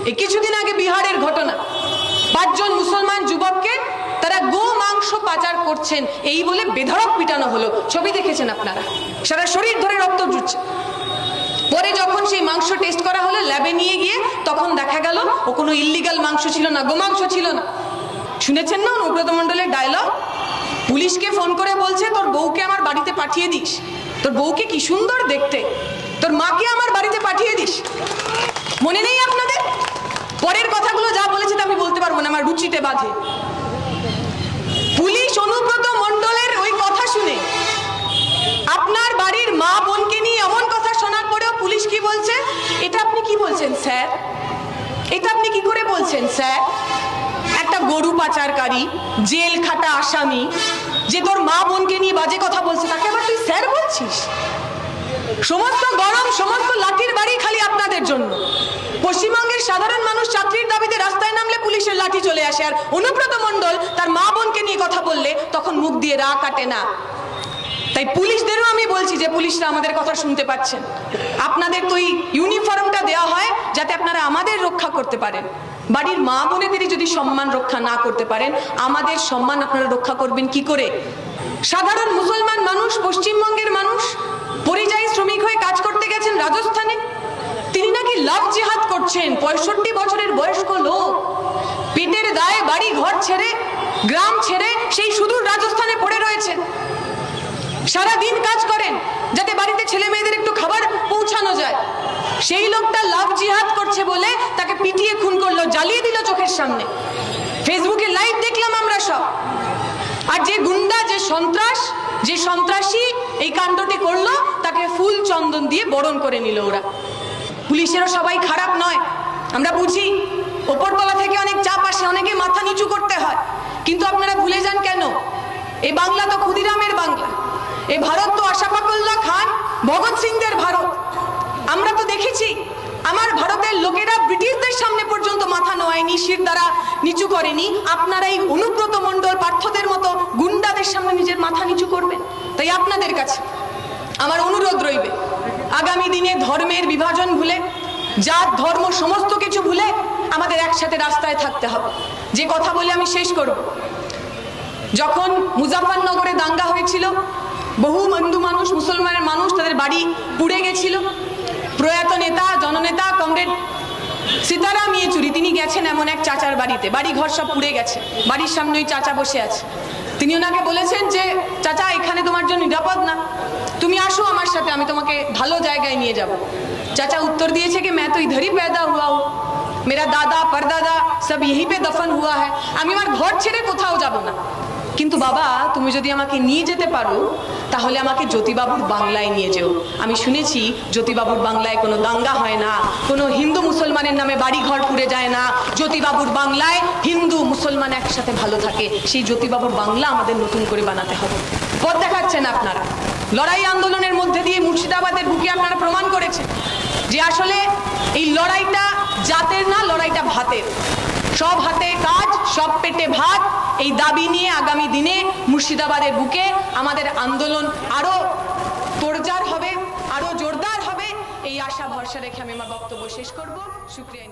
এই কিছুদিন আগে বিহারের ঘটনা, 5 জন মুসলমান যুবককে তারা গো মাংস পাচার করছেন এই বলে বেধড়ক পিটানো হলো। ছবি দেখেছেন আপনারা, সারা শরীর ধরে রক্ত জুড়ছে। পরে যখন সেই মাংস টেস্ট করা হলো ল্যাবে নিয়ে গিয়ে, তখন দেখা গেল ও কোনো ইল্লিগাল মাংস ছিল না, গোমাংস ছিল না। শুনেছেন না অনুব্রত মণ্ডলের ডায়লগ? পুলিশকে ফোন করে বলছে তোর বউকে আমার বাড়িতে পাঠিয়ে দিস, তোর বউকে কি সুন্দর দেখতে, তোর মাকে আমার বাড়িতে পাঠিয়ে দিস। মনে নেই আপনাদের? পরের কথাগুলো যা বলেছে তা আমি বলতে পারবো না, আমার রুচিতে বাঁধে। পুলিশ অনুব্রত মণ্ডলের ওই কথা শুনে আপনার বাড়ির মা বোনকে নিয়ে এমন কথা শোনার পরেও পুলিশ কি বলছে? এটা আপনি কি বলছেন স্যার? এটা আপনি কি করে বলছেন স্যার? একটা গরু পাচারকারী, জেল খাটা আসামি, যে তোর মা বোনকে নিয়ে বাজে কথা বলছে, তাকে আবার তুই স্যার বলছিস? সমস্ত গরম, সমস্ত লাঠির বাড়ি খালি আপনাদের জন্য। পশ্চিমবঙ্গের সাধারণ মানুষ চাকরির দাবিতে রাস্তায় নামলে পুলিশের লাঠি চলে আসে, আর অনুব্রত মণ্ডল তার মা বোনকে নিয়ে কথা বললে তখন মুখ দিয়ে রা কাটে না। তাই পুলিশদেরও আমি বলছি যে পুলিশরা আমাদের কথা শুনতে পাচ্ছেন। আপনাদের তো এই ইউনিফর্মটা দেওয়া হয় যাতে আপনারা আমাদের রক্ষা করতে পারেন। বাড়ির মা বোনেদেরই যদি সম্মান রক্ষা না করতে পারেন, আমাদের সম্মান আপনারা রক্ষা করবেন কি করে? সাধারণ মুসলমান মানুষ, পশ্চিমবঙ্গের মানুষ পরিযায়ী শ্রমিক হয়ে কাজ করতে গেছেন রাজস্থানে, তিনি নাকি লাভ জিহাদ করছেন। 65 বছরের বয়স্ক লোক, পেটের দায়ে বাড়ি ঘর ছেড়ে, গ্রাম ছেড়ে সেই সুদূর রাজস্থানে পড়ে রয়েছেন। সারা দিন কাজ করেন যাতে বাড়িতে ছেলে মেয়েদের একটু খাবার পৌঁছানো যায়। সেই লোকটা লাভ জিহাদ করছে বলে তাকে পিটিয়ে খুন করলো, জ্বালিয়ে দিল চোখের সামনে। ফেসবুকে লাইভ দেখলাম আমরা সব। আর যে গুন্ডা, যে সন্ত্রাস, যে সন্ত্রাসী এই কাণ্ডটি করলো, তাকে ফুল চন্দন দিয়ে বরণ করে নিল ওরা। পুলিশেরও সবাই খারাপ নয়, আমরা বুঝি। ওপরতলা থেকে অনেক চাপ আসে, অনেকে মাথা নিচু করতে হয়, কিন্তু আপনারা ভুলে যান কেন? এই বাংলা তো ক্ষুদিরামের বাংলা, এই ভারত তো আশাফাকুল্লাহ খান, ভগৎ সিংদের ভারত। আমরা তো দেখেছি আমার ভারতের লোকেরা ব্রিটিশদের সামনে পর্যন্ত মাথা নোয়ায়নি, শির দ্বারা নিচু করেনি। আপনারা এই অনুব্রত মণ্ডল, পার্থদের মতো গুন্ডাদের সামনে নিজের মাথা নিচু করবেন? তাই আপনাদের কাছে আমার অনুরোধ রইবে, আগামী দিনে ধর্মের বিভাজন ভুলে, জাত ধর্ম সমস্ত কিছু ভুলে আমাদের একসাথে রাস্তায় থাকতে হবে। যে কথা বলে আমি শেষ করব, যখন মুজাফফরনগরে দাঙ্গা হয়েছিল, বহু হিন্দু মানুষ, মুসলমানের মানুষ, তাদের বাড়ি পুড়ে গেছিল। প্রয়াত নেতা, জননেতা কমরেড সীতারাম ইয়েচুরি তিনি গেছেন এমন এক চাচার বাড়িতে, বাড়ি ঘর সব পুড়ে গেছে, বাড়ির সামনে ওই চাচা বসে আছে। তিনি ওনাকে বলেছেন যে চাচা, এখানে তোমার জন্য নিরাপদ না, তুমি আসো আমার সাথে, আমি তোমাকে ভালো জায়গায় নিয়ে যাব। চাচা উত্তর দিয়েছে कि मैं तो इधर ही पैदा हुआ हूँ, मेरा दादा परदादा सब यहीं पे दफन हुआ है, আমি আমার ঘর ছেড়ে কোথাও যাব না। কিন্তু বাবা, তুমি যদি আমাকে নিয়ে যেতে পারো তাহলে আমাকে জ্যোতিবাবুর বাংলায় নিয়ে যেও। আমি শুনেছি জ্যোতিবাবুর বাংলায় কোনো দাঙ্গা হয় না, কোনো হিন্দু মুসলমানের নামে বাড়ি ঘর পুড়ে যায় না। জ্যোতিবাবুর বাংলায় হিন্দু মুসলমান একসাথে ভালো থাকে। সেই জ্যোতিবাবুর বাংলা আমাদের নতুন করে বানাতে হবে। পথ দেখাচ্ছেন আপনারা, লড়াই আন্দোলনের মধ্যে দিয়ে মুর্শিদাবাদের বুকে আপনারা প্রমাণ করেছেন যে আসলে এই লড়াইটা জাতের না, লড়াইটা ভাতের। সব হাতে কাজ, সব পেটে ভাত, এই দাবি নিয়ে আগামী দিনে মুর্শিদাবাদের বুকে আমাদের আন্দোলন আরো তোড়জার হবে, আরো জোরদার হবে। এই আশা ভরসা রেখে আমি আমার বক্তব্য শেষ করব। শুকরিয়া।